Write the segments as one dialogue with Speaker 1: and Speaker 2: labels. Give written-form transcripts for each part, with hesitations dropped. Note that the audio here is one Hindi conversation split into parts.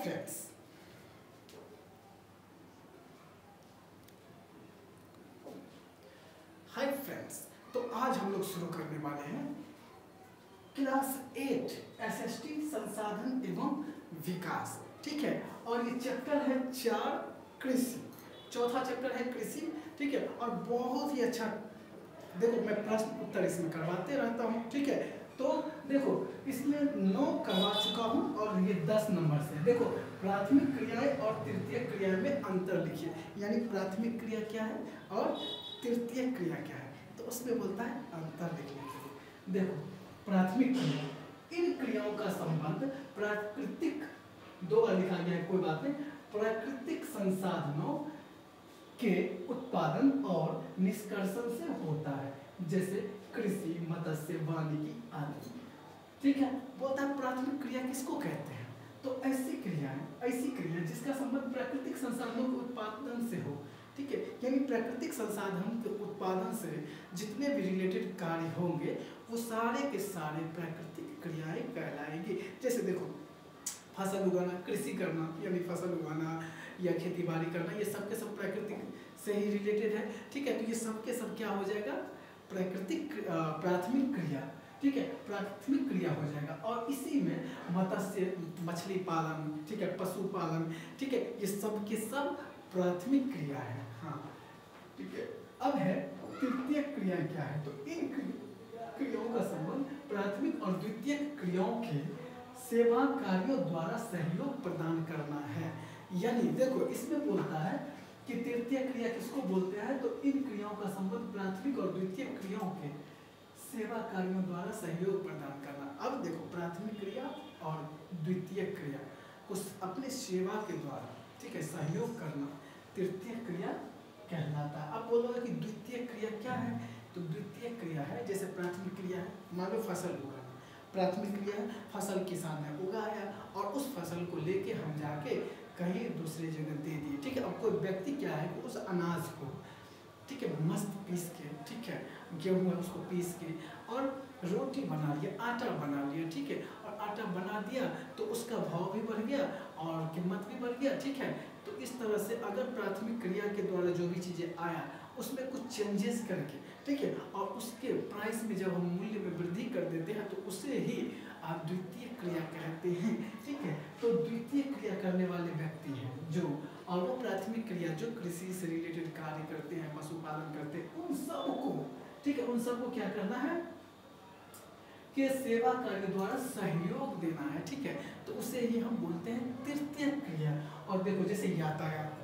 Speaker 1: फ्रेंड्स, हाय फ्रेंड्स, तो आज हम लोग शुरू करने वाले हैं क्लास 8 एसएसटी संसाधन एवं विकास। ठीक है, और ये चैप्टर है 4 कृषि, चौथा चैप्टर है कृषि। ठीक है, और बहुत ही अच्छा, देखो मैं प्रश्न उत्तर इसमें करवाते रहता हूँ। ठीक है, तो देखो इसमें 9 करवा चुका हूँ और ये 10 नंबर से। देखो प्राथमिक क्रियाएं और तृतीय क्रिया में अंतर लिखिए, यानी प्राथमिक क्रिया क्या है और तृतीय क्रिया क्या है, तो उसमें बोलता है अंतर लिखने के लिए। देखो प्राथमिक क्रिया, इन क्रियाओं का संबंध प्राकृतिक, दो बार लिखा गया है कोई बात नहीं, प्राकृतिक संसाधनों के उत्पादन और निष्कर्षण से होता है, जैसे कृषि, मत्स्य, वानिकी आदि। ठीक है, बोलता है प्राथमिक क्रिया किसको कहते हैं, तो ऐसी क्रिया जिसका संबंध प्राकृतिक संसाधनों के उत्पादन से हो। ठीक है, यानी प्राकृतिक संसाधन के उत्पादन से जितने भी रिलेटेड कार्य होंगे वो सारे के सारे प्राकृतिक क्रियाएं कहलाएंगी। जैसे देखो फसल उगाना, कृषि करना यानी फसल उगाना या खेती बाड़ी करना, ये सब के सब प्राकृतिक से ही रिलेटेड है। ठीक है, तो ये सब के सब क्या हो जाएगा, प्राथमिक क्रिया। ठीक है, प्राथमिक क्रिया हो जाएगा। और इसी में मत्स्य, मछली पालन, ठीक है, पशुपालन, ठीक है, ये सब के सब प्राथमिक क्रिया है। हाँ ठीक है, अब है तृतीय क्रिया क्या है, तो इन क्रियाओं का संबंध प्राथमिक और द्वितीय क्रियाओं के सेवा कार्यों द्वारा सहयोग प्रदान करना है। यानी देखो इसमें बोलता है कि तृतीय क्रिया किसको बोलते हैं, तो इन क्रियाओं का संबंध प्राथमिक और द्वितीय क्रियाओं के सेवा कार्यों द्वारा सहयोग प्रदान करना। अब देखो प्राथमिक क्रिया और द्वितीय क्रिया को अपने सेवा के द्वारा, ठीक है, सहयोग करना तृतीय क्रिया कहलाता है। अब बोलोगे कि द्वितीय क्रिया क्या है, तो द्वितीय क्रिया है जैसे प्राथमिक क्रिया है, मान लो फसल उगाना, प्राथमिक क्रिया है फसल किसान ने उगाया और उस फसल को लेके हम जाके कहीं दूसरी जगह दे दिए। ठीक है, अब कोई व्यक्ति क्या है कि उस अनाज को, ठीक है, मस्त पीस के, ठीक है, गेहूँ है उसको पीस के और रोटी बना लिया, आटा बना लिया। ठीक है, और आटा बना दिया तो उसका भाव भी बढ़ गया और कीमत भी बढ़ गया। ठीक है, तो इस तरह से अगर प्राथमिक क्रिया के द्वारा जो भी चीज़ें आया उसमें कुछ चेंजेस करके, ठीक है, और उसके प्राइस में जब हम मूल्य में वृद्धि कर देते हैं तो उसे ही आप द्वितीय क्रिया कहते हैं। ठीक है, तो द्वितीय क्रिया करने वाले व्यक्ति हैं जो, और वो प्राथमिक क्रिया जो कृषि से रिलेटेड कार्य करते हैं, पशुपालन करते हैं, उन सबको, ठीक है, उन सबको क्या करना है कि सेवा कार्य द्वारा सहयोग देना है। ठीक है, तो उसे ही हम बोलते हैं तृतीय क्रिया। और देखो जैसे यातायात,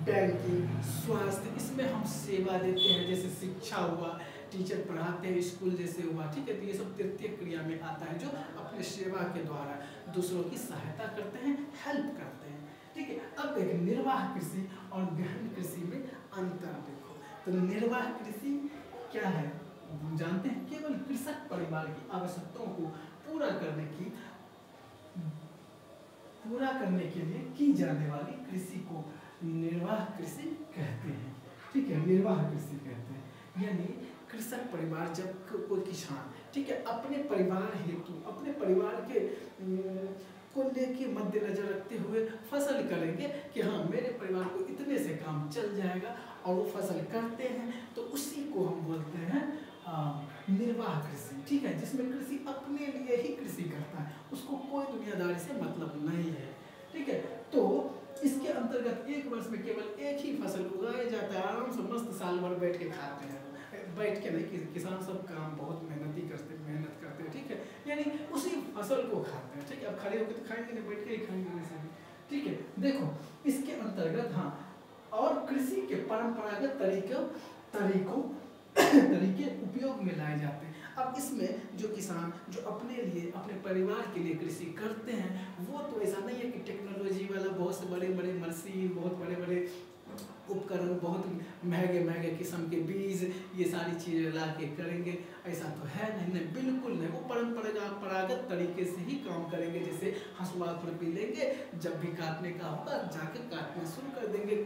Speaker 1: बैंकिंग, स्वास्थ्य, इसमें हम सेवा देते हैं, जैसे शिक्षा हुआ, टीचर पढ़ाते हैं, स्कूल जैसे हुआ। ठीक है, तो ये सब तृतीय क्रिया में आता है, जो अपने सेवा के द्वारा दूसरों की सहायता करते हैं, हेल्प करते हैं। ठीक है, अब देखिए निर्वाह कृषि और गहन कृषि में अंतर देखो। तो निर्वाह कृषि क्या है, जानते हैं, केवल कृषक परिवार की आवश्यकताओं को पूरा करने के लिए की जाने वाली कृषि को निर्वाह कृषि कहते हैं। ठीक है, निर्वाह कृषि कहते हैं, यानी कृषक परिवार, जब कोई किसान, ठीक है, अपने परिवार हेतु, अपने परिवार के को लेके मद्देनजर रखते हुए फसल करेंगे कि हाँ मेरे परिवार को इतने से काम चल जाएगा, और वो फसल करते हैं, तो उसी को हम बोलते हैं निर्वाह कृषि। ठीक है, जिसमें कृषि अपने लिए ही कृषि करता है, उसको कोई दुनियादारी से मतलब नहीं है। ठीक है, तो इसके अंतर्गत एक वर्ष में केवल एक ही फसल उगाया जाता है, आराम से मस्त साल भर बैठ के खाते हैं, बैठ के नहीं, किसान सब काम बहुत मेहनत करते हैं। ठीक है, यानी उसी फसल को खाते हैं। ठीक है, अब खड़े होकर तो खाएंगे नहीं, बैठ के ही खाएंगे वैसे भी। ठीक है, देखो इसके अंतर्गत हाँ, और कृषि के परंपरागत तरीके उपयोग में लाए जाते हैं। अब इसमें जो किसान जो अपने लिए, अपने परिवार के लिए कृषि करते हैं, वो तो ऐसा नहीं है कि टेक्नोलॉजी वाला बहुत से बड़े मशीन, बहुत बड़े उपकरण, बहुत महंगे किस्म के बीज, ये सारी चीज़ें ला के करेंगे, ऐसा तो है नहीं, बिल्कुल नहीं। वो परंपरागत तरीके से ही काम करेंगे। जैसे हंसुआ खुरपी लेंगे, जब भी काटने का होगा जाके काटना शुरू कर देंगे।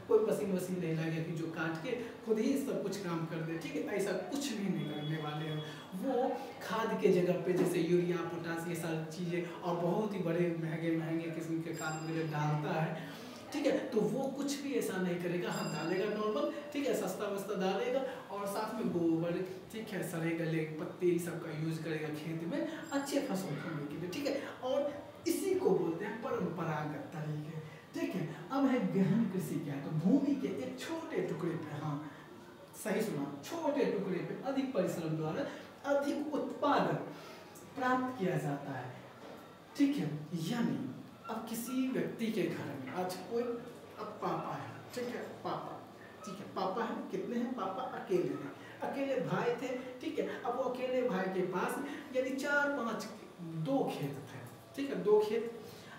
Speaker 1: कोई मशीन नहीं लगेगा कि जो काट के खुद ही सब कुछ काम कर दे, ठीक है, ऐसा कुछ भी नहीं करने वाले हैं। वो खाद के जगह पे जैसे यूरिया, पोटास, ये सारी चीज़ें और बहुत ही बड़े महंगे किस्म के खाद वगैरह डालता है, ठीक है, तो वो कुछ भी ऐसा नहीं करेगा। हाँ डालेगा नॉर्मल, ठीक है, सस्ता वस्ता डालेगा और साथ में गोबर, ठीक है, सड़े गले पत्ते सब का यूज करेगा खेत में अच्छे फसल होने के लिए, ठीक है। और इसी को बोलते हैं परंपरागत तरीके, ठीक है। अब है गहन कृषि क्या है, तो भूमि के एक छोटे टुकड़े पे, हाँ सही सुना, छोटे टुकड़े पे अधिक परिश्रम द्वारा अधिक उत्पादन प्राप्त किया जाता है, ठीक है। यानी अब किसी व्यक्ति के घर में आज कोई, अब पापा है, ठीक है, पापा, ठीक है, पापा है, कितने हैं पापा, अकेले हैं, अकेले भाई थे, ठीक है। अब वो अकेले भाई के पास यानी 4-5 2 खेत थे, ठीक है, 2 खेत।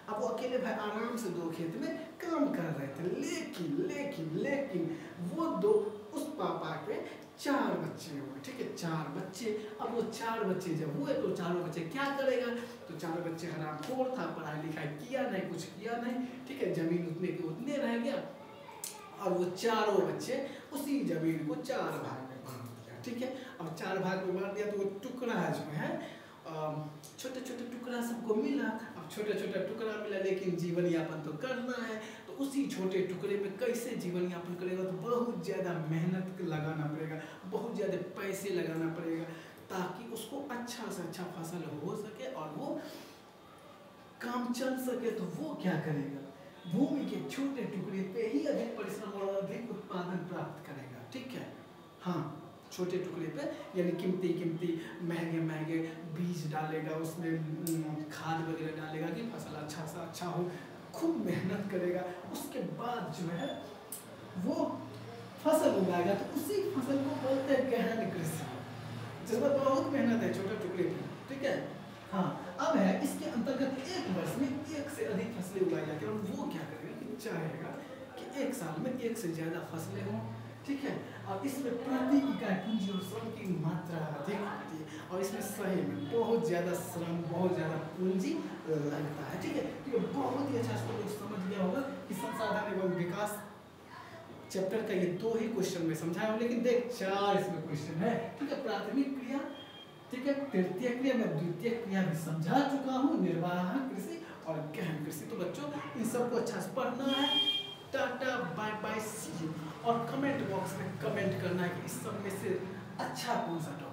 Speaker 1: अब वो अकेले भाई आराम से 2 खेत में काम कर रहे थे, लेकिन वो उस पापा के 4 बच्चे हुए, ठीक है, 4 बच्चे। अब वो 4 बच्चे जब हुए तो चारों बच्चे क्या करेगा, तो चारों बच्चे हरामखोर था, पढ़ाई लिखाई किया नहीं, कुछ किया नहीं, ठीक है, जमीन उतने के उतने रह गया। और वो चारों बच्चे उसी जमीन को 4 भाग में बांट दिया, ठीक है। अब 4 भाग में बांट दिया तो वो टुकड़ा जो है छोटे छोटे टुकड़ा सबको मिला। अब छोटे छोटे टुकड़ा मिला, लेकिन जीवन यापन तो करना है, तो उसी छोटे टुकड़े में कैसे जीवन यापन करेगा, तो बहुत ज़्यादा मेहनत लगाना पड़ेगा, बहुत ज़्यादा पैसे लगाना पड़ेगा, ताकि उसको अच्छा से अच्छा फसल हो सके और वो काम चल सके। तो वो क्या करेगा, भूमि के छोटे टुकड़े पे ही अधिक परिश्रम और अधिक उत्पादन प्राप्त करेगा, ठीक है। हाँ छोटे टुकड़े पे यानी कीमती महंगे बीज डालेगा, उसमें खाद वगैरह डालेगा कि फसल अच्छा से अच्छा हो, खूब मेहनत करेगा। उसके बाद जो है वो फसल उगाएगा, तो उसी फसल को बोलते हैं गहन कृषि, जिसमें बहुत मेहनत है छोटे टुकड़े पे, ठीक है। हाँ अब है इसके अंतर्गत 1 वर्ष में 1 से अधिक फसलें उगाई जाती है। और वो क्या करेगा कि चाहेगा कि 1 साल में 1 से ज़्यादा फसलें हों, ठीक है। और इसमें प्रति इकाई पूंजी और श्रम की मात्रा अधिक होती है, और इसमें सही में बहुत ज़्यादा श्रम, बहुत ज़्यादा पूंजी लगता है, ठीक है। तो ये बहुत ही अच्छा, इसको लोग समझ गया होगा कि संसाधन एवं विकास चैप्टर का ये 2 ही क्वेश्चन में समझाया हूँ, लेकिन देख 4 इसमें क्वेश्चन है, ठीक है। प्राथमिक क्रिया, ठीक है, तृतीय क्रिया, मैं द्वितीय क्रिया भी समझा चुका हूँ, निर्वाह कृषि और गहन कृषि। तो बच्चों इन सबको अच्छा से पढ़ना है। टाटा बाय बाय, सी यू। और कमेंट बॉक्स में कमेंट करना है कि इस सब में से अच्छा कौन सा टॉपिक